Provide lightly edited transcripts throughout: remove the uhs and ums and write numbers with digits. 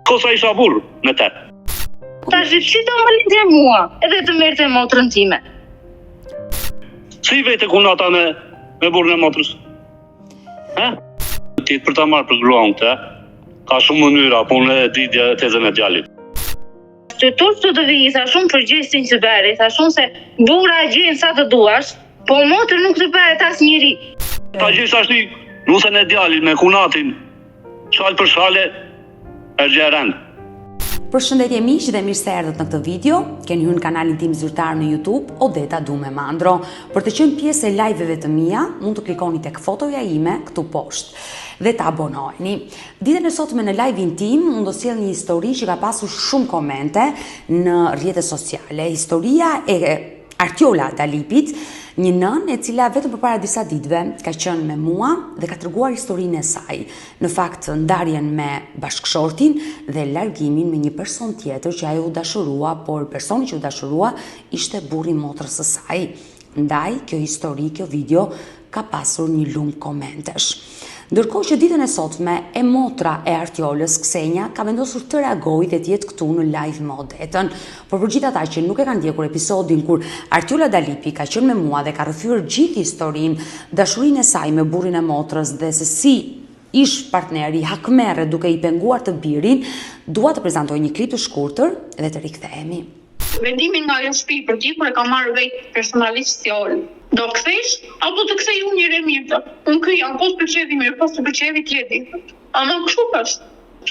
kosa isha burr me te. Tash si do më lidhje mua, edhe të merrte motrën time. Si vete kunata me burrin e motrës? Ti për ta marrë për gruan këtë, ka shumë mënyra, po unë e di tezën e djalit. Të të vi, tha shumë për gjestin që beri, tha shumë se bura gjenë sa të duash, po motrë nuk të beret as njëri. Ta gjesht ashtu nusën e djalit me kunatin, shale për shale, e gjerend. Përshëndetje miq dhe mirë se erdhët në këtë video. Keni hyrë në kanalin tim zyrtar në YouTube, Odeta Dume Mandro. Për të qenë pjesë e live-eve të mia, mund të klikoni tek fotoja ime këtu poshtë dhe të abonoheni. Ditën e sotme në live-in tim, unë do sjell një histori që ka pasur shumë komente në rrjetet sociale. Historia e Artiola Dalipit, një nën e cila vetëm përpara disa ditëve ka qenë me mua dhe ka treguar historinë e saj. Në fakt ndarjen me bashkëshortin dhe largimin me një person tjetër që ajo u dashurua, por personi që u dashurua ishte burri i motrës së saj. Ndaj kjo histori, kjo video ka pasur një lum komentesh. Ndërkohë që ditën e sotme e motra e Artiolës, Ksenja, ka vendosur të reagojë dhe të jetë këtu në live me Odetën. Por për gjithë ata që nuk e kanë ndjekur episodin kur Artiola Dalipi ka qenë me mua dhe ka rrëfyer gjithë historinë, dashurinë e saj me burrin e motrës dhe se si ish partneri hakmerre duke i penguar të birin, dua të prezantoj një klip të shkurtër dhe të rikthehemi. Vendimin nga ajo shtëpi për ti kur e ka marrë vetë personalisht si Ol. Do kthesh apo të kthej unë njëre mirë? Unë kryam, po të pëlqevi mirë, po të pëlqevi tjeti. Ama kështu është.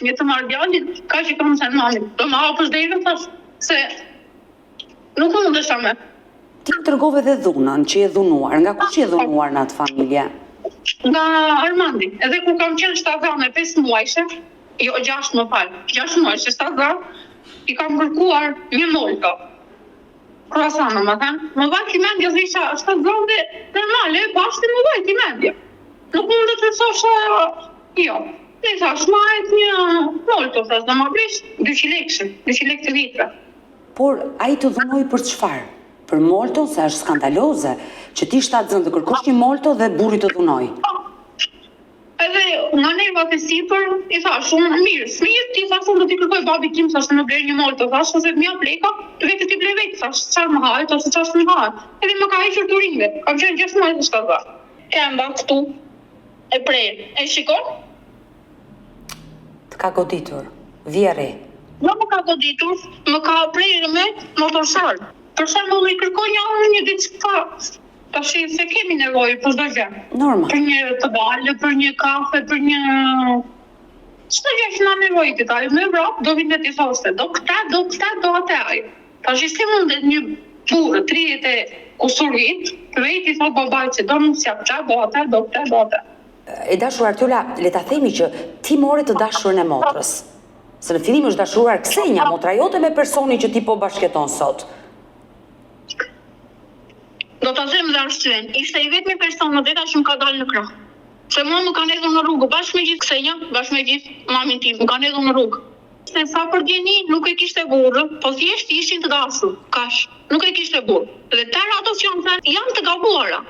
Një të marrë djalin, ka që kam thënë mamit. Do më hapësh derën thash se nuk mund të shame. Ti më tregove dhe dhunën që je dhunuar. Nga kush je dhunuar në atë familje? Nga Armandi. Edhe kur kam qenë 7 me 5 muajshe, jo 6 më fal, 6 muajshe 7 i kam kërkuar një molto. Krasana, më thënë, më vajt i mendja dhe isha 7 dhe normale, pashti më vajt i mendja. Nuk mund të thosha, jo. Ne thash, majt një molto, thash, dhe ma blesh 200 lekë të vitra. Por ai të dhunoi për çfarë? Për molto, se është skandaloze, që ti 7 zënë të kërkosh një molto dhe burri të dhunoi. Edhe nga nervat e sipër, i thash, unë mirë, smijt, ti thash, unë do t'i kërkoj babi tim, thash, në blerë një molto, thash, se mja pleka, të vetë t'i ble vetë, thash, qarë më hajt, ose qarë më hajt. Edhe më ka hequr turinve, kam qenë 6 muaj të 7 varë. Kemba këtu, e prejë, e shikon? Të ka goditur, vjeri. Jo më ka goditur, më ka prejë me motorsar. Përsa më i kërkoj një ditë që tash se kemi nevojë për çdo gjë. Normal. Për një të balë, për një kafe, për një çdo gjë që na nevojë ti tani në Evropë, do vinë ti thoshte, do atë ai. Tash si mundet një burrë 30 e kusur vit, të vejti thot babait se do nuk sjap çfarë, do atë. E dashur Artiola, le ta themi që ti more të dashurën e motrës. Se në fillim është dashuruar Ksenja, motra jote me personin që ti po bashkëton sot. Do të them dhe arsyen, ishte i vetmi person në deta që më ka dalë në krah. Se mua më kanë hedhur në rrugë, bashkë me gjithë Ksenja, bashkë me gjithë mamin tim, më kanë hedhur në rrugë. Se sa për djeni nuk e kishte burrë, po thjesht ishin të dashur, kash, nuk e kishte burrë. Dhe tërë ato që janë të gabuara.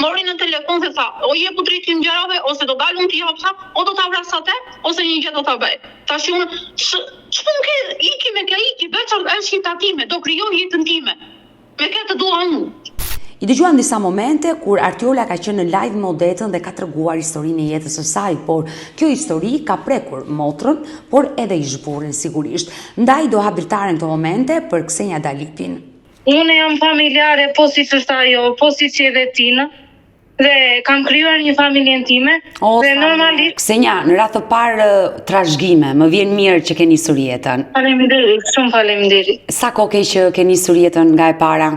Mori në telefon dhe tha, o je po dritin gjërave, ose do dalë unë t'i hapsa, o do t'a vrasa te, ose një gjë do t'a bëj. Tash unë, ç'po më ke iki me kjo iki, veçan është jeta time, do krijoj jetën time. Me këtë dua unë. I dëgjuan disa momente kur Artiola ka qenë në live me Odetën dhe ka treguar historinë e jetës së saj, por kjo histori ka prekur motrën, por edhe ish-burrin sigurisht. Ndaj do hap dritaren këto momente për Ksenja Dalipin. Unë jam familjare, po si është ajo, po si që edhe tinë, dhe kam krijuar një familjen time, dhe normalisht... Ksenja, në radhë të parë trashëgime, më vjen mirë që ke nisur jetën. Faleminderit, shumë faleminderit. Sa kohë ke që ke nisur jetën nga e para?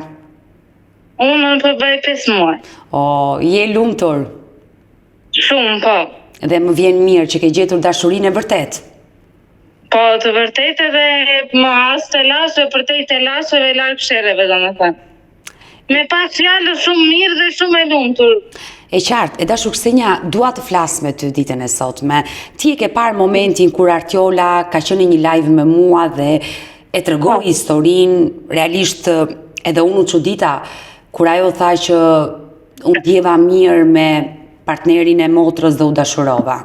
Unë po bëj 5 muaj. Je lumtur. Shumë, po. Dhe më vjen mirë që ke gjetur dashurinë e vërtet. Po, të vërtet edhe më as të lashe, përtej të lasheve larg sherreve, domethënë. Me pas fjalë shumë mirë dhe shumë e lumtur. E qartë, e dashur Ksenja, dua të flas me ty ditën e sotme. Ti e ke parë momentin kur Artiola ka qenë në një live me mua dhe e tregoi historinë, realisht edhe unë u çudita kur ajo tha që unë djeva mirë me partnerin e motrës dhe u dashurova.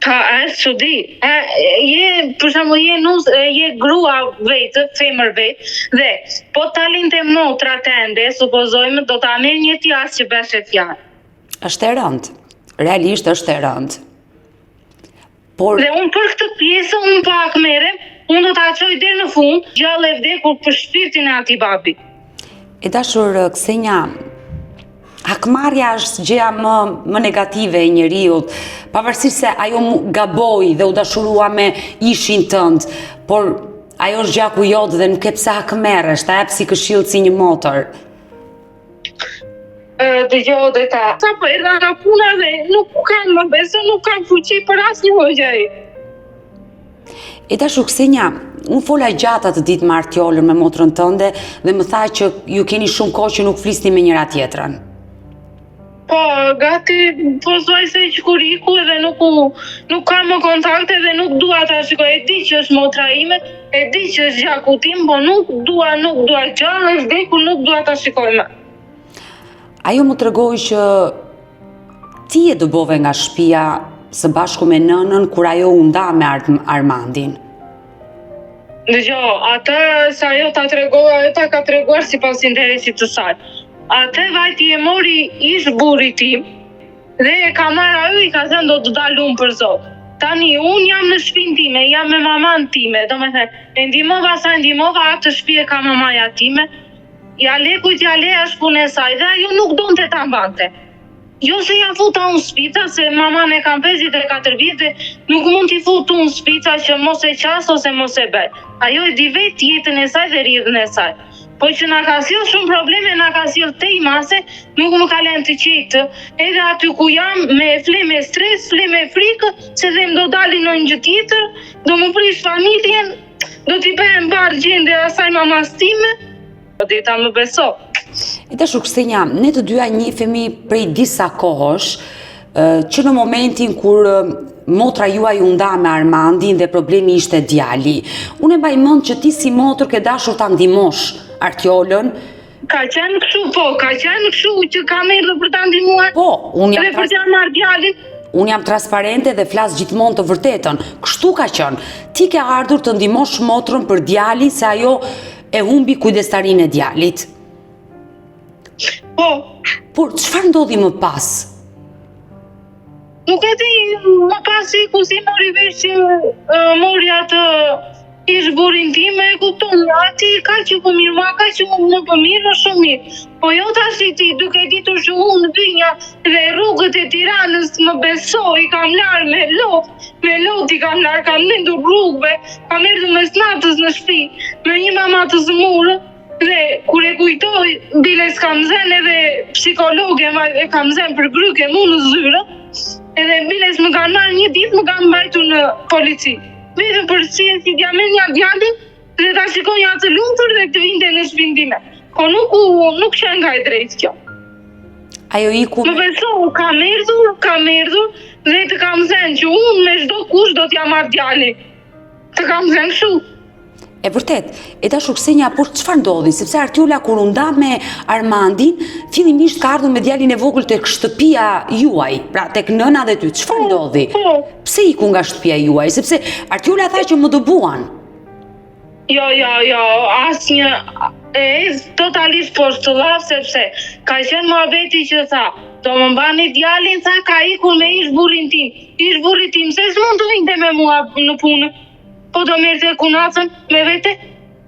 Që di, për shembull je grua vetë, femër vetë, dhe po talinte motra tende, supozojmë, do ta merr një tjas që beshe fjalë. Është e rëndë, realisht është e rëndë. Por... Dhe unë për këtë pjesë, unë pak merrem, unë do ta çoj deri në fund, gjallë e vdekur për shpirtin e atij babi. E dashur Ksenja, hakmarrja është gjëja më negative e njeriut, pavarësisht se ajo gaboi dhe u dashurua me ishin tënd, por ajo është gjaku jot dhe nuk e pse hakmerresh, ta jep si këshill si një motor. Dëgjoj Odeta, sa po erdha nga puna dhe nuk kam më besë, nuk kam fuqi për asnjë gjë. E dashur Ksenja, unë fola gjatë atë ditë me Artiolën, me motrën tënde, dhe më tha që ju keni shumë kohë që nuk flisni me njëra tjetrën. Po, gati, po thuaj se që kur iku edhe nuk kam më kontakte dhe nuk dua ta shikoj. E di që është motra ime, e di që është gjaku tim, po nuk dua gjallë e vdekur, nuk dua ta shikoj më. Ajo më tregoi që ti e dëbove nga shtëpia së bashku me nënën kur ajo u nda me Armandin. Dëgjoj, atë sa ajo ta tregoi, ajo ta ka treguar sipas interesit të saj. Atë vajti e mori ish burri tim dhe e ka marrë ajo i ka thënë do të dalum për Zot. Tani unë jam në shtëpinë time, jam me maman time, domethënë e ndihmova atë shtëpi e ka mamaja time. Ja le është punë e saj dhe ajo nuk donte ta mbante. Jo se ja futa unë spica, se maman e kam 54 vite, nuk mund t'i fut unë spica që mos e qas ose mos e bëj. Ajo e di vetë jetën e saj dhe rrjedhën e saj. Po që na ka sjell shumë probleme, na ka sjell tej mase, nuk më ka lënë të qetë. Edhe aty ku jam, me fle me stres, fle me frikë, se dhe më do dalin në një gjë tjetër, do më prish familjen, do t'i bëhem barë gjende asaj mamas time, do ta më beso. E dashur Ksenja, ne të dyja njihemi prej disa kohësh, që në momentin kur motra juaj u nda me Armandin dhe problemi ishte djali. Unë e mbaj mend që ti si motër ke dashur ta ndihmosh Artiolën. Ka qenë kështu që kam erdhur për ta ndihmuar. Po, unë jam për ta marrë djalin. Unë jam transparente dhe flas gjithmonë të vërtetën. Kështu ka qenë. Ti ke ardhur të ndihmosh motrën për djalin se ajo e humbi kujdestarinë e djalit. Po. Por çfarë ndodhi më pas? Nuk e di, më pasi ku si mori vesh që mori atë ish burin tim, e kupton, ati ka që po mirë, ma ka që më po mirë, shumë mirë. Po jo tash ti, duke ditur që unë vinja dhe rrugët e Tiranës më besoj, kam larë me lot i kam larë, kam nendur rrugëve, kam erdhur mes natës në shtëpi, me një mama të zmurë, dhe kur e kujtoj, biles kam zen edhe psikologe e kam zen për gryke mu në zyre, edhe biles më kanë marrë një ditë më kanë mbajtur në polici. Vetëm për si diamen një djalin dhe ta shikoj një atë lumtur dhe të vinte në shtëpinë time. Po nuk qenë nga e drejtë kjo. Ajo iku... Më beso, kam erdhur dhe të kam zen që unë me çdo kush do t'ja marr djalin. Të kam zen kështu. E vërtet, e dashur Ksenja, por çfarë ndodhi? Sepse Artiola kur u nda me Armandin, fillimisht ka ardhur me djalin e vogël tek shtëpia juaj, pra tek nëna dhe ty. Çfarë ndodhi? Pse iku nga shtëpia juaj? Sepse Artiola tha që më dëbuan. Jo, asnjë totalisht poshtullaf, sepse ka qenë muhabeti që tha, do më mbani djalin, tha ka ikur me ish burrin tim. Ish burri tim, se s'mund të vinte me mua në punë. Po do merrte kunacën me vete?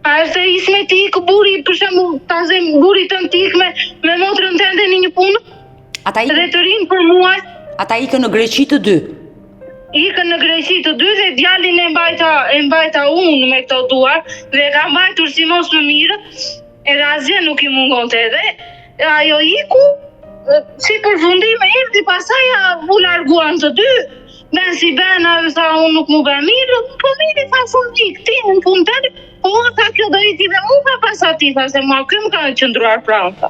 A është isme ti ikë buri, për shembull, ta zem buri tënd ti ikë me motrën tënde në një punë? Dhe të rinë për muaj. Ata ikën në Greqi të dy? Ikën në Greqi të dy dhe djalin e mbajta unë me këto duar dhe e ka mbajtur si mos më mirë, edhe asgjë nuk i mungonte edhe ajo iku, si përfundim e erdhi pasaj u larguan të dy. Ben si ben, ajo tha unë nuk mu ben mirë, po mirë i tha fundik, ti në punë tërë, po tha kjo do i ti dhe mu ka pas ati, tha se mua kjo më ka qëndruar pranë, tha.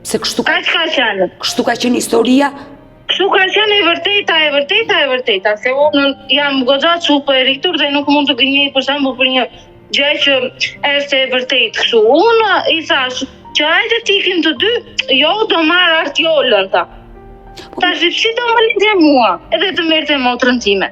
Se kështu ka qenë. Kështu ka qenë historia? Kështu ka qenë e vërteta, se unë jam goxha çupa e rritur dhe nuk mund të gënjej për shembull për një gjë që është e vërtetë kështu. Unë i thash që hajde të ikim të dy, jo do marr Artiolën, tha. Tash si do më lindje mua, edhe të merrte motrën time.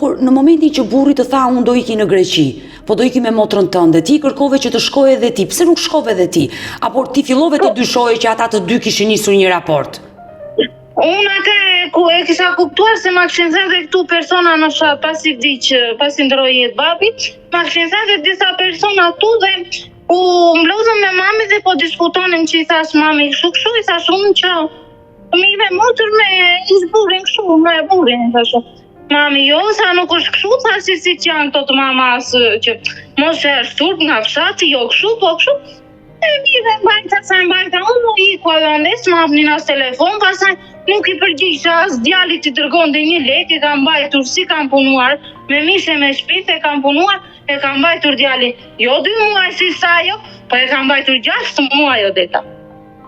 Por në momentin që burri të tha unë do iki në Greqi, po do iki me motrën tënde, ti kërkove që të shkojë edhe ti, pse nuk shkove edhe ti? Apo ti fillove të dyshoje që ata të dy kishin nisur një raport? Unë atë e kisha kuptuar se ma kishin thënë këtu persona në fshat pasi pasi ndroi jetë babit, ma kishin thënë disa persona tu dhe u mblodhëm me mami dhe po diskutonim që i thash mami kështu, i thash unë që mi dhe motër me izburin kështu, me burin, i thash. Mami, jo, sa nuk është kështu, sa si që janë këto të mamas që mos e është turp nga fshati, jo kështu, po kështu. E mi dhe mbajta, unë i ku edhe ndes, më hapnin as telefon, pasaj nuk i përgjigja as djalit i dërgonte një lek, e kam mbajtur si kam punuar, me mishe me shpith e kam punuar, e kam mbajtur djalit, jo 2 muaj si sajo, po e kam mbajtur 6 muaj o deta.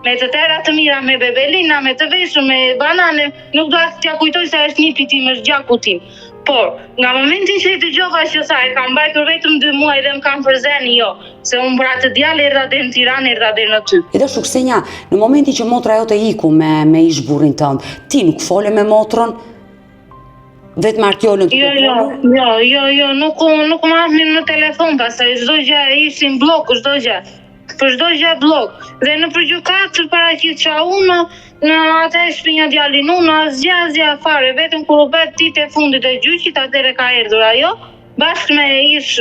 Me të tëra të mira, me bebelina, me të veshur, me banane, nuk do të t'ja kujtoj se është nipi tim, është gjaku tim. Por, nga momentin që i dëgjova që sa e kam mbajtur vetëm 2 muaj dhe më kam përzeni, jo, se unë për atë djalë erdha deri në Tiranë, erdha deri në ty. Edhe Ksenja, në momentin që motra jote iku me ish burrin tënd, ti nuk fole me motrën? Vetëm Artiolën të folur? Jo, nuk më hapnin në telefon, pastaj çdo gjë ishin blok, çdo gjë. Për çdo gjë blok. Dhe në përgjykat paraqitja unë në atë shpinja djalin unë asgjë fare, vetëm kur u bë ditë e fundit e gjyqit, atëherë ka erdhur ajo, bashkë me ish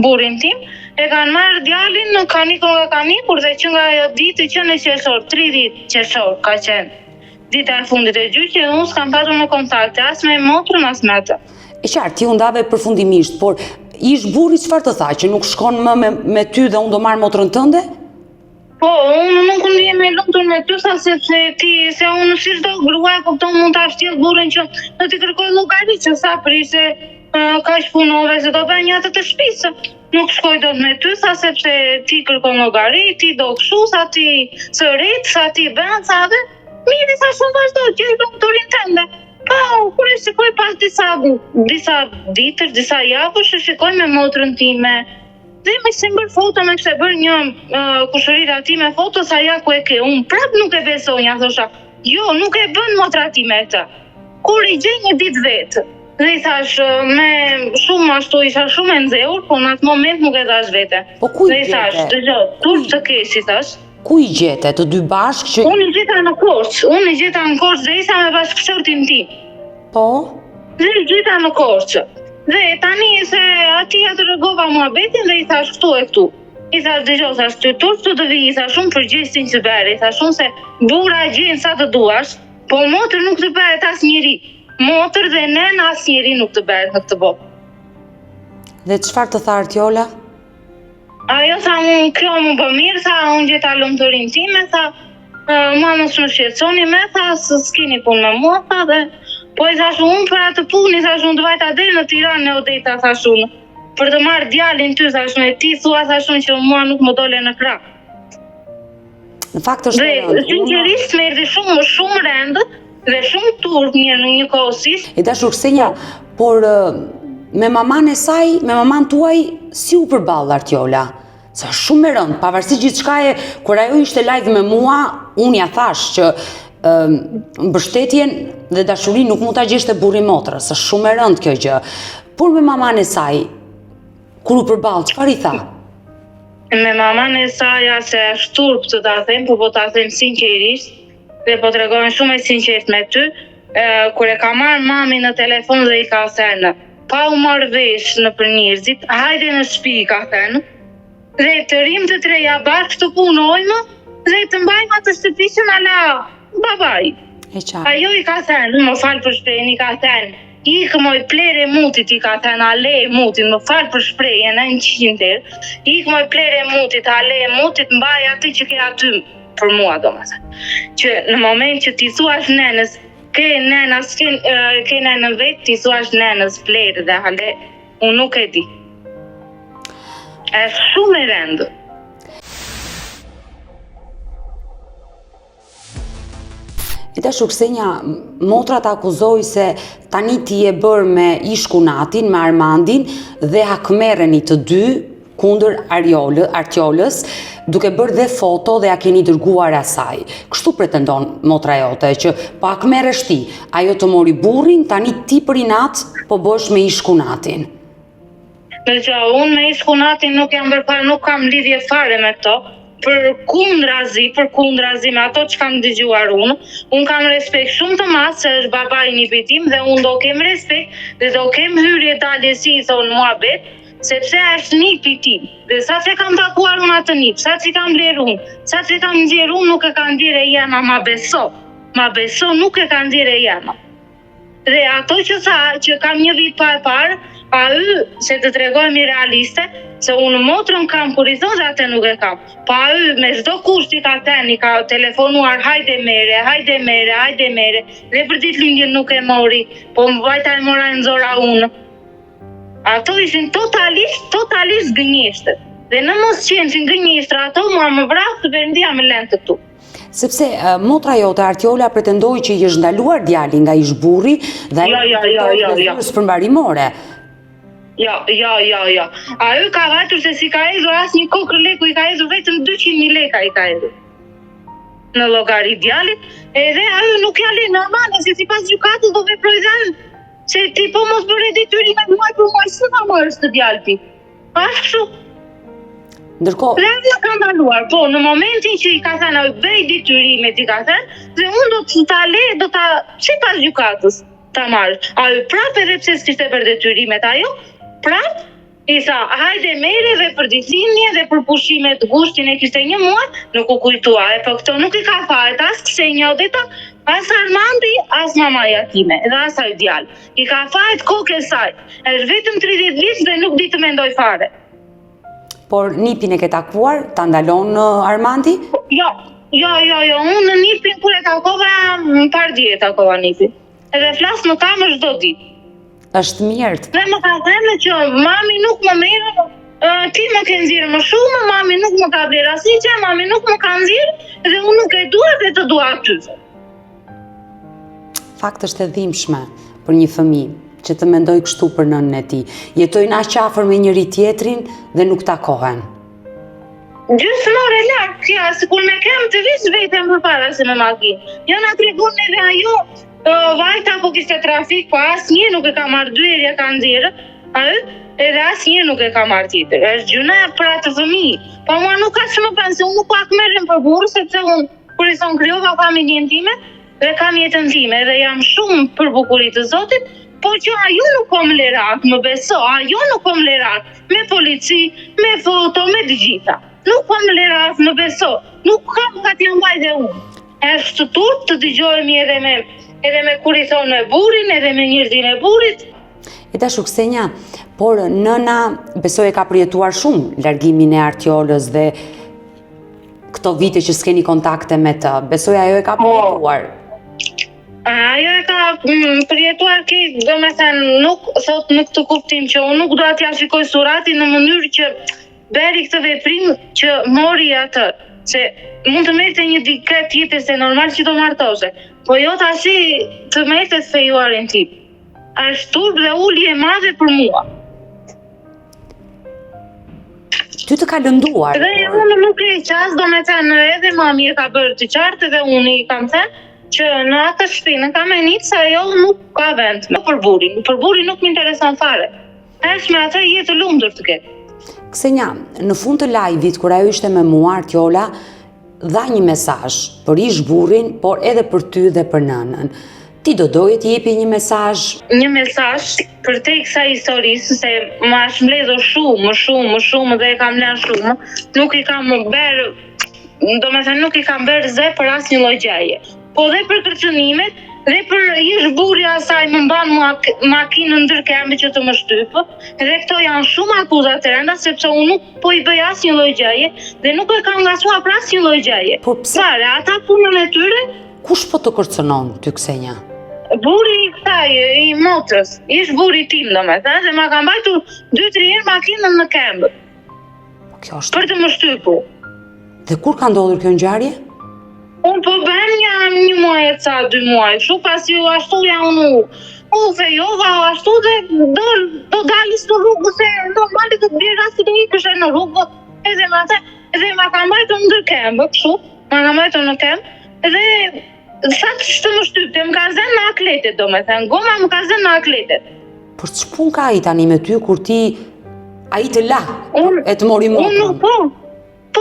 burrin tim, e kanë marrë djalin, kanë ikur dhe që nga ajo ditë që në qershor, 30 qershor ka qenë dita e fundit e gjyqit, dhe unë s'kam patur në kontakt as me motrën as me atë. E qartë, ti u ndave përfundimisht, por ish burri çfarë të tha, që nuk shkon më me ty dhe unë do marr motrën tënde? Po, unë nuk ndihem e lumtur me ty, sa sepse se unë si çdo grua e kupton mund ta vështjell burrin që do t'i kërkoj llogari që sa prishe kaq punove se do bëj një atë të shtëpisë. Nuk shkoj dot me ty, sa sepse ti kërkon llogari, ti do kështu, sa ti sërit, sa ti bën, sa dhe mirë sa shumë vazhdo që i lumturin tënde. Po, kur e shikoj pas disa ditësh, disa javësh, e shikoj me motrën time. Dhe me kështë bërë foto, me kështë bërë një kushërira ti me foto, sa ja ku e ke, unë prap nuk e besonja, thosha, jo, nuk e bën motra ti me të. Kur i gjej një ditë vetë, dhe i thash, me shumë ashtu, isha shumë e nxehur, po në atë moment nuk e thash vete. Po ku i gjete? Dhe i thash, dëgjoj, turp të kesh, i thash. Ku i gjete, të dy bashkë që... Unë i gjeta në Korçë, dhe isa me bashkëshortin tim. Po? Dhe i gjeta në Korçë. Dhe tani se ati ja të rëgova muhabetin dhe i thash këtu e këtu. I thash dëgjoj, thash të turp të të vi, i thash shumë për gjestin që beri, i thash shumë se bura e gjenë sa të duash, po motër nuk të beret as njëri. Motër dhe nena as njëri nuk të beret në këtë botë. Dhe çfarë të tha Artiola? Ajo tha unë kjo më bë mirë, tha unë gjeta lumturinë time, tha mua mos më shqetësoni me, tha s'keni punë me mua, tha dhe po i thash unë për atë punë, i thash unë të vajta deri në Tiranë e Odeta, thash unë, për të marrë djalin ty, thash me ti thua, thash unë që mua nuk më dole në krah. Në fakt është dhe sinqerisht më erdhi shumë rend dhe shumë turp një kohësisht. E dashur Ksenja, por me maman e saj, me maman tuaj, si u përball Artiola? Sa shumë e rëndë, pavarësisht gjithçkaje, kur ajo ishte live me mua, unë ja thash që mbështetjen dhe dashurinë nuk mund ta gjesh te burri motrës, është shumë e rëndë kjo gjë. Por me maman e saj, kur u përball, çfarë i tha? Me maman e saj se është turp të ta them, po ta them sinqerisht, dhe po tregojnë shumë e sinqert me ty, kur e ka marrë mami në telefon dhe i ka thënë, pa u marrë vesh në për njerëzit, hajde në shtëpi, ka thënë, dhe të rim të treja bashkë të punojmë, dhe të mbajmë atë shtëpi që na la babaj. Ajo i ka thënë, më falë për shprehjen, i ka thënë, ikë moj plere mutit, i ka thënë, ale e mutit, më falë për shprehjen, në 100 herë, ikë moj plere mutit, ale e mutit, mbaj aty që ke aty për mua, do më thënë. Që në moment që ti thuash nenës, ke nenën vetë, ti thuash nenës plere dhe ale, unë nuk e di. E shumë e rëndë. E dashur Ksenja, motra të akuzoi se tani ti e bërë me ish kunatin, me Armandin, dhe hakmerreni të dy, kundër Artiolës, duke bërë dhe foto dhe ja keni dërguar asaj. Kështu pretendon motra jote që pak merresh ti, ajo të mori burrin, tani ti për inat po bësh me ish kunatin. Unë me ish kunatin nuk jam bërpar, nuk kam lidhje fare me këto. Për kundrazi me ato që kam dëgjuar unë kam respekt shumë të madh se është baba i nipit tim dhe unë do kem respekt dhe do kem hyrje dalje si i thonë muhabet, sepse është nipi tim. Dhe sa që kam takuar unë atë nip, sa që kam ler unë, sa që kam nxjerr unë nuk e ka nxjerr e jema, ma beso nuk e ka nxjerr e jema. Dhe ato që tha që kam një vit pa e parë, pa se të tregojmë realiste, se unë motrën kam kur i thonë dhe atë nuk e kam. Pa me çdo kusht i ka thënë, i ka telefonuar hajde mere, dhe për ditëlindjen nuk e mori, po më vajta e mora e nxora unë. Ato ishin totalisht gënjeshtë. Dhe në mos qenë gënjeshtra ato, mua më vrap të Perëndia më lënë të këtu. Sepse motra jote Artiola pretendoi që i është ndaluar djali nga ish burri dhe Jo. Përmbarimore. Jo. Ajo ka vajtur se si ka hedhur asnjë kokër leku, i ka hedhur vetëm 200.000 leka i ka hedhur në llogari djalit, edhe ajo nuk ja le normale, se sipas gjykatës do veproj dhe ajo. Se ti po mos bëre detyrime muaj për muaj, s'e ka marrësh të djalë ti. Ashtu kështu. Ndërkohë, dhe ajo ka ndaluar, po në momentin që i ka thënë ajo bëj detyrimet i ka thënë, dhe unë do ta sipas gjykatës ta marrë. Ajo prapë edhe pse s'kishte për detyrimet ajo, prapë i tha, hajde mere dhe për ditëlindje dhe për pushimet gushtin e kishte 1 muaj, nuk u kujtua, po këto nuk i ka faret as Ksenja Odeta, as Armandi, as mamaja time, dhe as ai djalë. I ka faret kokën e saj. Është vetëm 30 vjeç dhe nuk di të mendoj fare. Por nipin e ke takuar, ta ndalon Armandi? Jo, unë në nipin kur e takova, më pardje e takova nipin. Edhe flas në kamer çdo ditë. Është mirë. Dhe më ka thënë që mami nuk më merr, ti më ke nxjerrë më shumë, mami nuk më ka bler asnjë, mami nuk më ka nxjerrë dhe unë nuk e dua dhe të dua ty. Fakt është e dhimbshme për një fëmijë që të mendoj kështu për nënën e tij. Jetojnë aq afër me njëri tjetrin dhe nuk takohen. Gjysmore lart, ja, sikur me kem të vish vetëm përpara se me makinë. Jo na tregon edhe ajo vajta po kishte trafik, po asnjë nuk e ka marrë dyerja ka nxjerrë, edhe asnjë nuk e ka marrë tjetër. Është gjuna për atë fëmijë. Po mua nuk ka çmë bën se unë nuk pak merrem për burr, sepse unë kur i thon krijova familjen time dhe kam jetën time dhe jam shumë për bukurinë të Zotit, po që ajo nuk po më lerat, më beso, ajo nuk po më lerat, me polici, me foto, me të gjitha. Nuk po më lerat, më beso, nuk kam ka t'jam baj dhe unë. Është turp të dëgjohemi edhe me kur i thonë me burrin, edhe me njerëzin e burrit. E dashur Ksenja, por nëna besoj e ka përjetuar shumë largimin e Artiolës dhe këto vite që s'keni kontakte me të. Besoj ajo e ka përjetuar. Ajo e ka përjetuar do me thënë, nuk thot në këtë kuptim që unë nuk do t'ja shikoj suratin në mënyrë që beri këtë veprim që mori atë. Se mund të merrte një dikë tjetër se normal që do martose. Po jo tash të merrte fejuarin tim. Është turp dhe ulje e madhe për mua. Ty të ka lënduar. Dhe unë nuk e qas, do me thënë edhe mami e ka bërë të qartë dhe unë i kam thënë që në atë shtëpinë kam e nitë se ajo nuk ka vend. Për burin nuk më intereson fare. Është me atë jetë të lumtur të ketë. Ksenja, në fund të live-it, kur ajo ishte me mua, Artiola, dha një mesazh për ish burrin, por edhe për ty dhe për nënën. Ti do doje të jepi një mesazh? Një mesazh për te kësaj historisë, se më është mbledhur shumë dhe e kam lënë shumë. Nuk i kam bërë, do me thënë nuk i kam bërë zë për asnjë lloj gjëje. Po dhe për kërcënimet, dhe për ish burri asaj më mban makinën ndër këmbë që të më shtypë, dhe këto janë shumë akuzat të rënda, sepse unë nuk po i bëj asnjë lloj gjëje dhe nuk e kam ngacmuar për asnjë lloj gjëje. Po pse? Fare, ata punën e tyre. Kush po të kërcënon ty, Ksenja? Burri i kësaj, i motrës, ish burri tim domethënë, dhe ma ka mbajtur 2-3 herë makinën në këmbë. Kjo është. Për të më shtypur. Dhe kur ka ndodhur kjo ngjarje? Unë po bën jam 1 muaj e ca, 2 muaj, shu pasi ashtu ja unë se jo, ashtu dhe do dalis në rrugë, se normali të bjerë rasti të ikëshe në rrugë, edhe ma ka mbajtur në këmbë, kështu, ma ka mbajtur në këmbë, edhe sa të shtë më shtypte, më ka zënë në akletet, do me thënë, goma më ka zënë në akletet. Por që pun ka i tani me ty kur ti a i të la, e të mori motrën?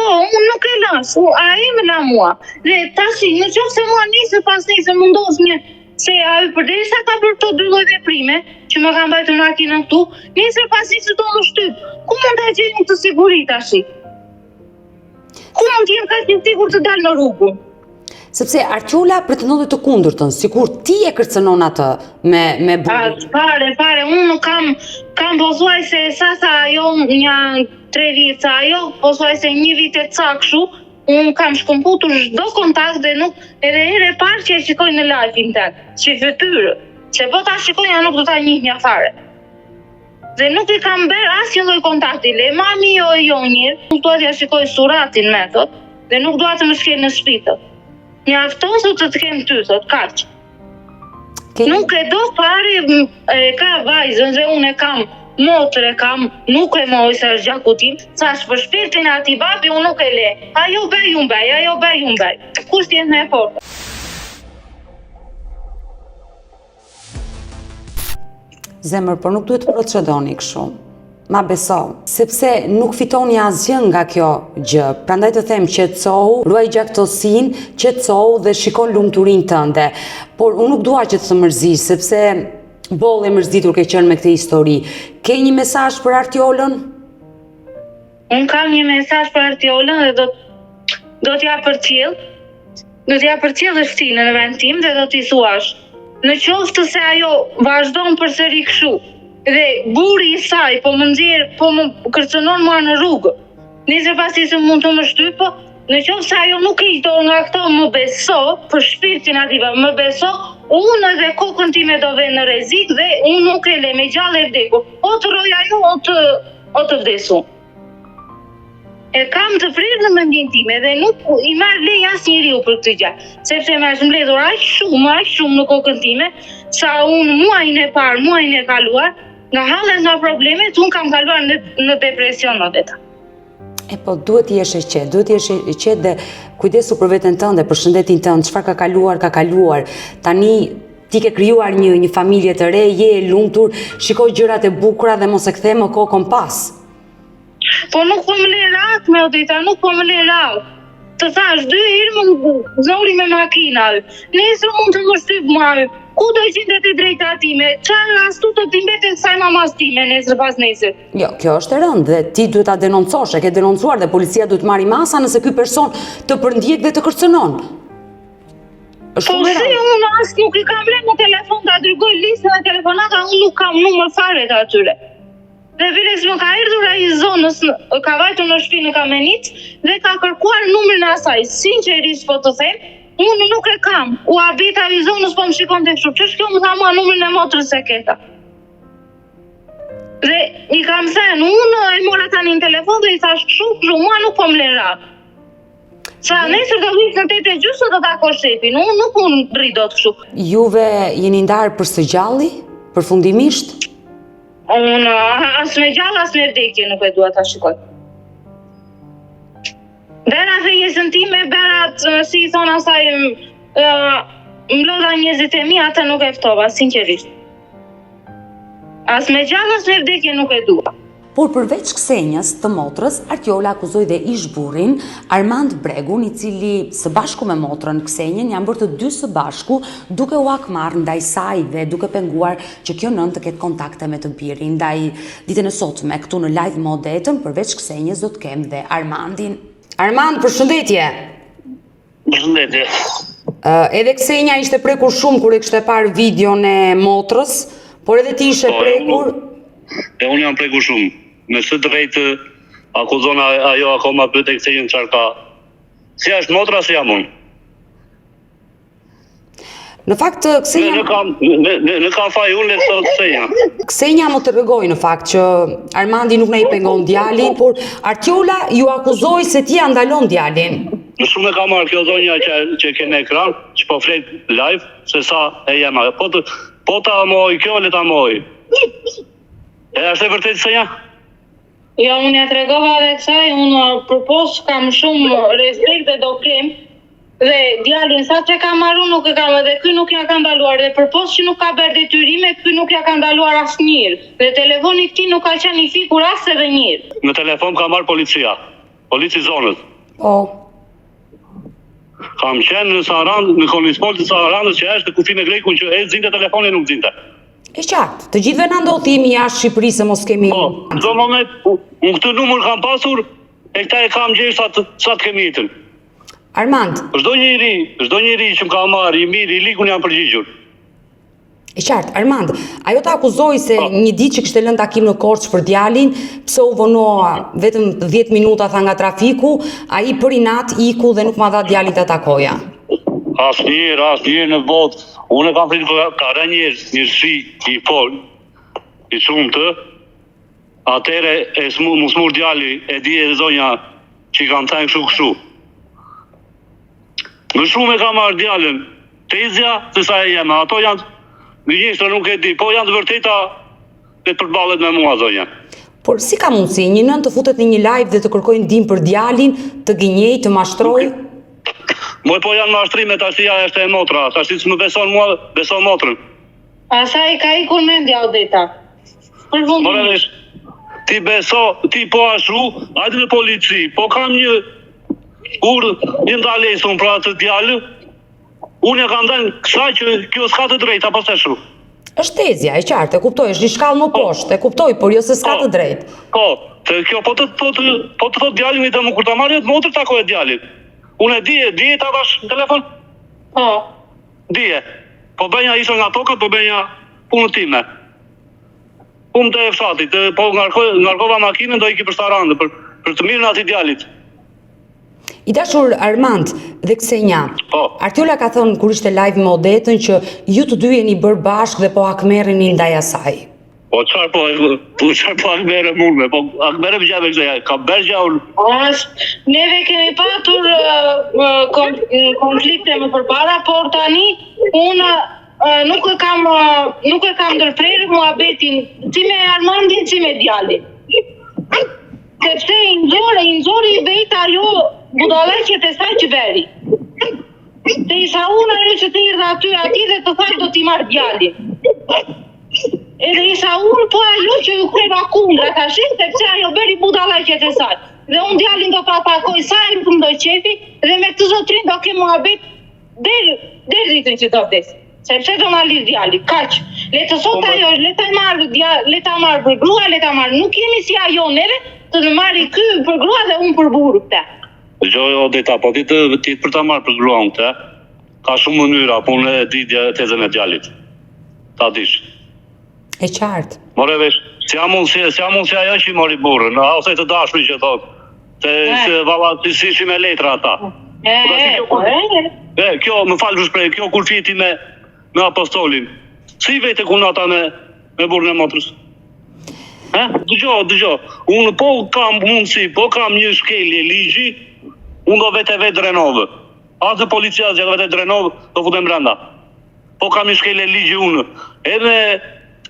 Unë nuk e las, a i me la mua. Dhe tashi, në qofë se mua nisë pas nisë mundos një, se a i përderisa ka për të dy lloj veprime, që më ka mbajtur makinën këtu, nisë pas nisë të më shtyp. Ku mund të gjeni të sigurit tashi? Ku mund të jem ka që sigur të dalë në rrugë? Sepse Artiola pretendonte të kundërtën, sikur ti e kërcënon atë me burin. Pare, unë nuk kam posuaj se sasa ajo një 3 vite, ajo posuaj se 1 vit e ca kështu, unë kam shkëmputur çdo kontakt dhe nuk, edhe herë e parë që e shikoj në live-in tënd, si fytyrë, se po ta shikoja nuk do ta njihja fare. Dhe nuk i kam bërë asnjë lloj kontakti, le mami jo e jonjë, nuk dua t'ja shikoj suratin me thot, dhe nuk dua të më shkel në shtëpi. Mjafton sot të kem ty, thot, kaq. Nuk e do fare, ka vajzën dhe unë e kam, motrë e kam, nuk e moj se është gjaku tim, thash për shpirtin e ati babi, unë nuk e le. Ajo bej. Kush t'jenë me e fortë? Zemër, por nuk duhet të procedoni kështu. Ma beso, sepse nuk fitoni asgjë nga kjo gjë. Prandaj të them qetësohu, ruaj gjaktësinë, qetësohu dhe shikon lumturinë tënde. Por unë nuk dua që të mërzish, sepse boll e mërzitur ke qenë me këtë histori. Ke një mesazh për Artiolën? Unë kam një mesazh për Artiolën dhe do t'ja përcjell. Do t'ja përcjell Ftinën në vend tim dhe do t'i thuash. Në qoftë se ajo vazhdon përsëri kështu, dhe buri i saj po më kërcënon mua në rrugë. Nisë pasi se mund të më shtypë, në qoftë se ajo nuk i dorë nga këto, më beso, për shpirtin ativa, më beso, unë edhe kokën time do ve në rrezik dhe unë nuk e le me gjallë e vdekur. O të roj ajo, o të vdesu. E kam të prirë në mendjen time dhe nuk i marr lej asnjëriu për këtë gjë, sepse më është mbledhur aq shumë në kokën time, sa unë muajin e parë, muajin e kaluar, nga hallet nga problemet, unë kam kaluar në depresion më vetë. E po, duhet të jesh e qetë dhe kujdesu për veten tënde, për shëndetin tënd, çfarë ka kaluar. Tani ti ke krijuar një familje të re, je e lumtur, shikoj gjërat e bukura dhe mos e kthe më kokën pas. Po nuk po më le rak, me odita, nuk po më le rak. Të thash, 2 herë më zori me makina. Nesër mund të më shtyp mua. Ku do gjendet e drejta time? Çfarë ashtu të timbetet kësaj mamas time nesër pas nesër? Jo, kjo është e rëndë dhe ti duhet ta denoncosh, e ke denoncuar dhe policia duhet marrë masa nëse ky person të përndjek dhe të kërcënon. Po si unë as nuk i kam lënë në telefon ta dërgoj listën e telefonata, unë nuk kam numër fare të atyre. Dhe vetes më ka erdhur ai zonës, ka vajtur në shtëpi në Kamenit dhe ka kërkuar numrin e asaj. Sinqerisht po të them, unë nuk e kam. U habita i zonës po më shikonte kështu. Ç'është kjo, më tha mua numrin e motrës e keta. Dhe i kam thënë, unë e mora tani në telefon dhe i thash kështu, mua nuk po më lën rak. Sa nesër do vit në 8:30 do takosh shefin. Unë nuk mund rri dot kështu. Juve jeni ndarë për së gjalli? Përfundimisht? Unë as me gjallë, as me vdekje nuk e dua ta shikoj. Bera fejesën time, berat, si i thonë asaj, më lodha njerëzit e mi, atë nuk e ftova, sinqerisht. As me gjallë, as me vdekje nuk e dua. Por përveç Ksenjës të motrës, Artiola akuzoi dhe ish-burrin Armand Bregun, i cili së bashku me motrën Ksenjën janë bërë të dy së bashku, duke u akmarrë ndaj saj dhe duke penguar që kjo nënë të ketë kontakte me të birin. Ndaj ditën e sotme këtu në live më odetën, përveç Ksenjës do të kem dhe Armandin. Armand, përshëndetje. Përshëndetje. Edhe Ksenja ishte prekur shumë kur e kishte parë videon e motrës, por edhe ti ishe prekur. E unë jam prekur shumë. Me së drejtë akuzon ajo akoma pyet e Ksenjën çfarë ka. Si është motra, si jam unë. Në fakt Ksenja në kam faj unë le të thotë Ksenja. Ksenja më tregoi në fakt që Armandi nuk na i pengon djalin, por Artiola ju akuzoi se ti ja ndalon djalin. Në shumë e ka marrë kjo zonja që ke në ekran, që po flet live, se sa e jema. Po Po ta moj, kjo le ta moj. E është e vërtet se ja? Jo, unë ja tregova dhe kësaj, unë përpos kam shumë respekt dhe do kem, dhe djalin sa që ka marru nuk e kam, dhe ky nuk ja ka ndaluar, dhe përpos që nuk ka bërë detyrime, ky nuk ja ka ndaluar asnjëherë. Dhe telefoni këtij nuk ka qenë i fikur as edhe një herë. Në telefon ka marrë policia, polici zonës. Po. Kam qenë në Sarandë, në Komispol të Sarandës që është në kufi me Grekun që e zinte telefoni nuk zinte. E qartë, të gjithve na ndodhimi jashtë Shqipërisë se mos kemi... Po, në do moment, unë këtë numër kam pasur, e këta e kam gjerë sa të kemi jetën. Armand. Çdo njeri që më ka marrë, i mirë, i ligun janë përgjigjur. E qartë, Armand, ajo ta akuzoi se një ditë që kishte lënë takim në Korçë për djalin, pse u vonoa vetëm 10 minuta tha nga trafiku, ai për inat iku dhe nuk ma dha djalit të takoja. Asnjëherë në botë. Unë e kam fritë ka rënë një shi i folë, i shumë të, atëre e mu smur djali, e di edhe zonja që i kam thënë kështu. Më shumë e kam marrë djalën, tezja se sa e jema, ato janë, ministra nuk e di, po janë të vërteta dhe të përballet me mua zonja. Por si ka mundësi, një nën të futet në një live dhe të kërkojnë ndihmë për djalin, të gënjej, të mashtroj? Moj po janë mashtrime, tash ja është e motra, tash që më beson mua, beson motrën. Asaj ka ikur mendja Odeta. Morevesh, ti ti po ashtu, hajde në polici, po kam një ndalesën pra të djalë, unë e kam dhënë kësaj që kjo s'ka të drejtë, apo se shu. Është tezja, e qartë, e kuptoj, është një shkallë më poshtë, e kuptoj, por jo se s'ka të drejtë. Po, të kjo po të thot djalin i të më kur të marrë, më të takoj djalin. Unë e di ta bash në telefon? Po. Dije. Po bënja isha nga toka, po bënja punë time. Punë të fshatit, po ngarkova makinën do iki për Sarandë, për të mirën ati djalit. I dashur Armand dhe Ksenja, Artiola ka thënë kur ishte live me Odetën që ju të dy jeni bërë bashkë dhe po akmerreni ndaj asaj. Po çfarë po akmerre mundme, po akmerre më gjave kësaj, ka bërë gjaun. Neve kemi patur konflikte më përpara, por tani unë nuk e kam ndërprerë muhabetin si me Armandin si me djalin. Sepse i nxori i vetë ajo budallaqet e saj që bëri. Te isha unë ajo që të erdha aty dhe të thaj do t'i marr djalin. Edhe isha unë po ajo që ju kreva kundra tash, sepse ajo bëri budallaqet e saj. Dhe unë djalin do ta takoj sa e më ndoj qefi dhe me këtë zotrin do kem muhabet deri ditën që do vdes. Sepse do na lidh djali, kaq. Le të sot ajo, le ta marr për grua, le ta marr. Nuk jemi si ajo neve, të të marri ky për grua dhe unë për burr këtë. Dgjoj Odeta, po ti për ta marr për gruan këtë, ka shumë mënyra, po unë e di tezën e djalit. Ta dish. E qartë. More vesh, si ajo që i mori burrën, ose të dashmi që thot. Se valla si ishim me letra ata. Kjo, më falë për shprej, kjo kur fiti me apostolin. Si vete ku nata me burrën e motrës? Dëgjo, unë po kam mundësi, po kam një shkelje ligji, unë do vete drenovë. Asë policia që vete drenovë, do futem brenda. Po kam një shkelje ligji unë.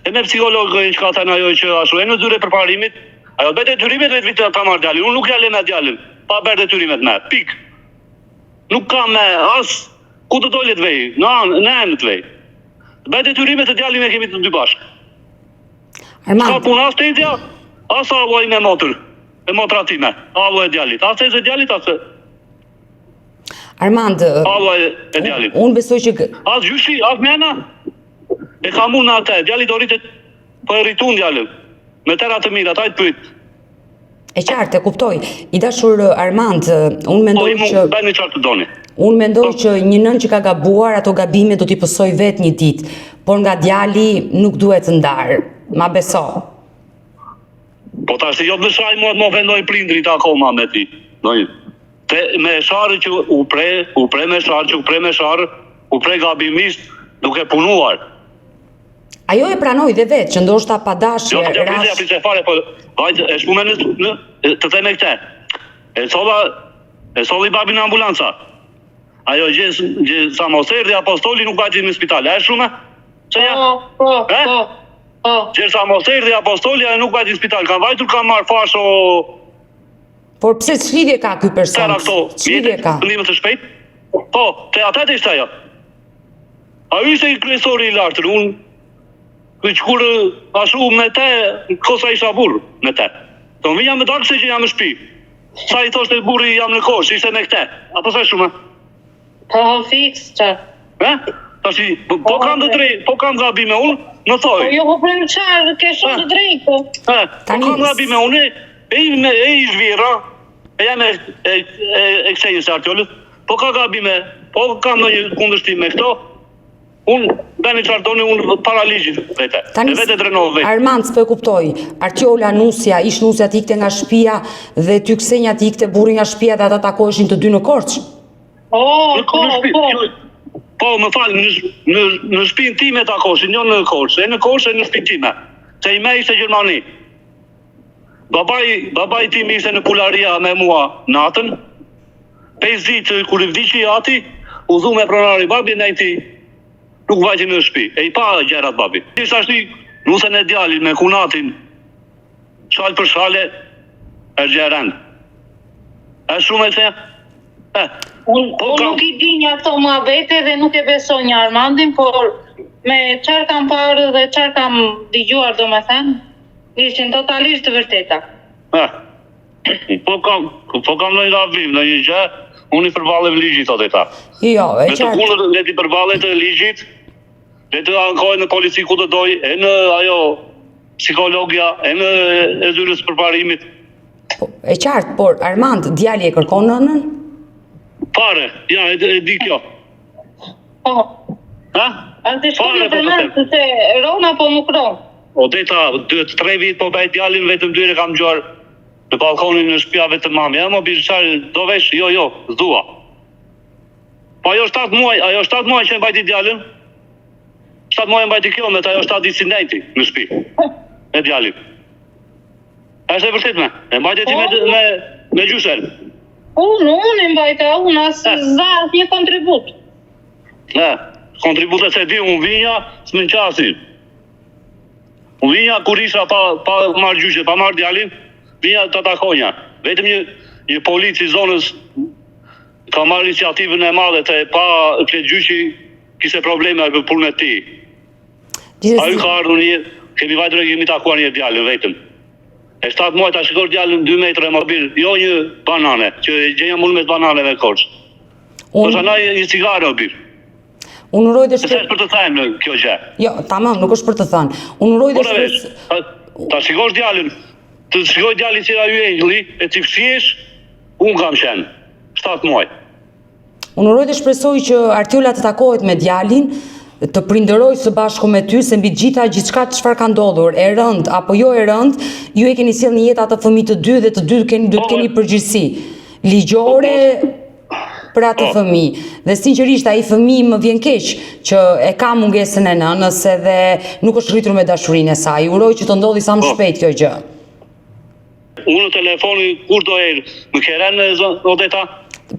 E me psikologë që ka thënë ajo që ashtu, e në zyre përparimit, ajo bete detyrimet vetë vitë ta marrë djalin, unë nuk ja le me djalin, pa bërë detyrimet me, pik. Nuk kam me, ku të dojlet vej, në enë të vej. Bete detyrimet e djalin me kemi të dy bashkë. Ska pun as tezja, as aloj me motër, e motra time, aloj e djalit, as tezë e djalit, as Armand, aloj e djalit. Unë besoj që... As gjyshi, as mena. E ka mund në atë, djallit do rritet, po e rritun djallit, me tëra të mirë, ata i të pyt. E qartë, e kuptoj. I dashur Armand, unë mendoj që... Bëni qartë të doni. Unë mendoj që një nën që ka gabuar, ato gabime do t'i pësoj vetë një ditë, por nga djali nuk duhet të ndarë. Ma beso. Po ta shtë jo të më shaj mua të më vendoj prindrit akoma me ti. Me sharë që u pre me sharë, u pre gabimisht duke punuar. Ajo e pranoj dhe vetë, që ndoshta pa dashje... Jo, të prise fare, po vajtë, e shpume të theme këte. E soli babin në ambulanca. Ajo gjë sa mos erdi apostoli nuk vajtë në spitale. E shumë? Po. Gjersa mos erdhi apostolja e nuk vajti në spital. Kanë vajtur, kanë marrë fasho... Por pse ç'lidhje ka ky person? Tëra këto, Ç'lidhje ka? Ndime të shpejt. Po, te ata të ishte ajo. A ju ishte i kryesori i lartër, unë... Kur ashtu me te, kosa isha burë me te. Do më jam me dalë se që jam në shtëpi. Sa i thoshte burri jam në kosh, ishte me këte. Apo sa shumë? Po, fix, që? Tashi, po kam të drejtë, po kam gabime unë, në thoj. Po, jo, po premë qarë, ke shumë të drejtë, po. Po kam gabime unë, e i zhvira, e jam e ksenjës e artjollët, po ka gabime, po kam në një kundërshtim me këto, unë, beni qardoni, unë para ligjit, vete, e vete drenovë vete. Armand, s'po e kuptoj, Artjola, Nusja, ish Nusja t'ikte nga shtëpia dhe ty Ksenja t'ikte burri nga shtëpia dhe ata takoheshin të dy në Korçë? Po, më falë, në shtëpinë time takoshin, jo në Korçë, e në Korçë e në shtëpinë time. Se i me ishte Gjermani. Babaj tim ishte në Pularia me mua natën, 5 ditë kur i vdiqi ati, u dhu me pronari babi, nejti nuk vajti në shtëpi, e i pa gjerat babi. Ishte ashti nusën e djalin me kunatin, shal për shale, e gjerend. E shumë e të Unë nuk i di një ato muhabete dhe nuk e besoj një Armandin, por me qarë kam parë dhe qarë kam digjuar do me thënë, ishin totalisht të vërteta. Po kam në një ravim, në një gjë, unë i përbalem ligjit o dhe ta. Jo, e qartë. Me të kundër le t'i përbalet ligjit, le të ankoj në polici ku të doj, e në ajo psikologja, e në e zyrës përparimit. E qartë, por Armand, djali e kërkon nënën? Pare, ja, e di kjo. Po. A të shkone për mërë, se rona po nuk ronë. O deta, 2-3 vit po bajt djalin, vetëm dyre kam gjuar në balkonin në shtëpia vetëm mami. E mo bishqar, do vesh, jo, zdua. Po ajo 7 muaj që e bajti djalin, 7 muaj e bajti kjo, me të ajo 7 disinenti në shtëpi, me djalin. A është e vërtet me? E bajti ti me gjysel. Unë e mbajta, unë asë zarë një kontribut. Kontributet se di, unë vinja, s'më në qasi. Unë vinja, kur isha pa marrë gjyshe, pa marrë djalin, vinja të takonja. Vetëm një polici zonës ka marrë iniciativën e madhe të pa këtë gjyshi kise probleme për punën e ti. A ju ka ardhur një, kemi vajtër e kemi takuar një djalin, vetëm. E 7 muaj ta shikor djalën 2 metra e mobil, jo një banane, që gjenja mund me banane me Korçë. Po shana një cigare o birë. Unë uroj dhe shpres... Se për të thajmë në kjo gjë. Jo, tamam, nuk është për të thënë. Unë uroj dhe shpres... Ta shikosh djalën, të shikoj djalin si ju engjëlli, e t'i fshiesh, unë kam qenë, 7 muaj. Unë uroj dhe shpresoj që Artjola të takohet me djalin, të prindëroj së bashku me ty, se mbi gjithçka çfarë ka ndodhur, e rënd apo jo e rënd, ju e keni sjellë një jetë atë fëmijë të dy dhe të dy duhet të keni përgjegjësi ligjore për atë fëmijë. Dhe sinqerisht ai fëmijë më vjen keq që e ka mungesën e nënës edhe nuk është rritur me dashurinë e saj. Uroj që të ndodhi sa më shpejt kjo gjë. Unë telefoni kur do erë, më keren Odeta?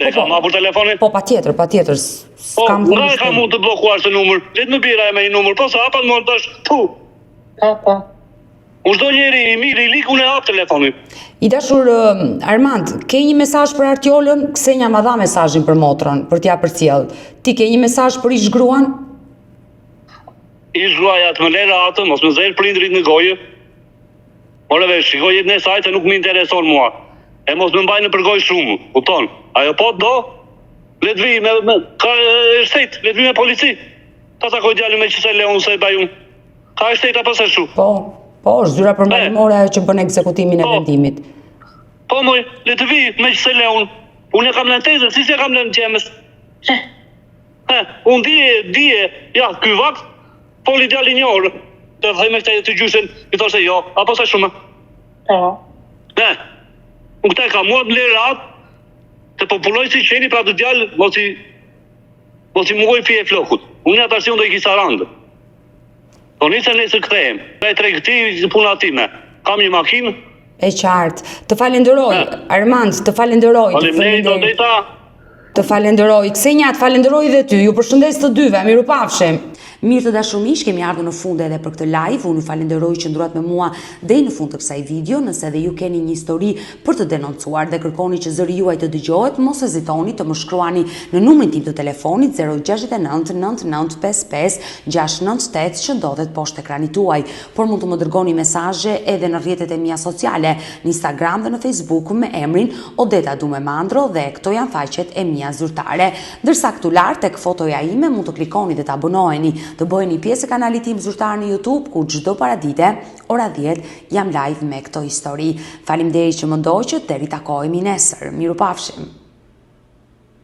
E kam hapur telefonin? Po, patjetër. Po, nga e ka mund të blokuar së numër? Letë më bira e me një numër, po sa hapat më të është, pu! Po. Unë shdo njeri i mirë i lik, unë e hap telefonin. I dashur Armand, ke një mesazh për Artjolën? Ksenja ma dha mesazhin për motrën, për t'ja përcjell. Ti ke një mesazh për ish gruan? Ish gruaja të më lera atë, mos më zërë prindrit në gojë. Moreve, shikoj jetë në sajtë, nuk më intereson mua. E mos më mbaj në përgoj shumë, kupton. Ajo po do, letë vi ka shtetë, letë vi me polici. Ta takoj djallë me qëse leon se e bajun. Ka shtetë apo se shu? Po, është zyra përmbajtëmore ajo që bën ekzekutimin e vendimit. Po moj, letë vi me qëse leon. Unë e kam lënë tezër, si se kam lënë qemës. Unë dije, ja, ky vakt, poli djalli një orë. Të thejme këtë të gjyshen, i thoshe jo, apo se shumë. Unë këta e ka mua më lërë atë, të populoj si qeni pra të djallë, mos i mungoj fje e flokut. Unë një atërsi unë do i kisa randë. Po njëse nësë këthejem. Pra e tregti puna time. Kam një makinë. E qartë. Të falenderoj, Armand, të falenderoj. Të falenderoj. Ksenja, të falenderoj dhe ty. Ju përshëndes të dyve, miru pafshim. Mirë të dashur miq, kemi ardhur në fund edhe për këtë live. Unë ju falenderoj që ndruat me mua deri në fund të kësaj video. Nëse edhe ju keni një histori për të denoncuar dhe kërkoni që zëri juaj të dëgjohet, mos hezitoni të më shkruani në numrin tim të telefonit 069 9955 698 që ndodhet poshtë ekranit tuaj. Por mund të më dërgoni mesazhe edhe në rrjetet e mia sociale, në Instagram dhe në Facebook me emrin Odeta Dume Mandro dhe këto janë faqet e mia zyrtare. Ndërsa këtu lart tek fotoja ime mund të klikoni dhe të abonoheni, të bëheni pjesë e kanalit tim zyrtar në YouTube, ku çdo paradite ora 10 jam live me këto histori. Faleminderit që më ndoqët, deri takohemi nesër. Mirupafshim.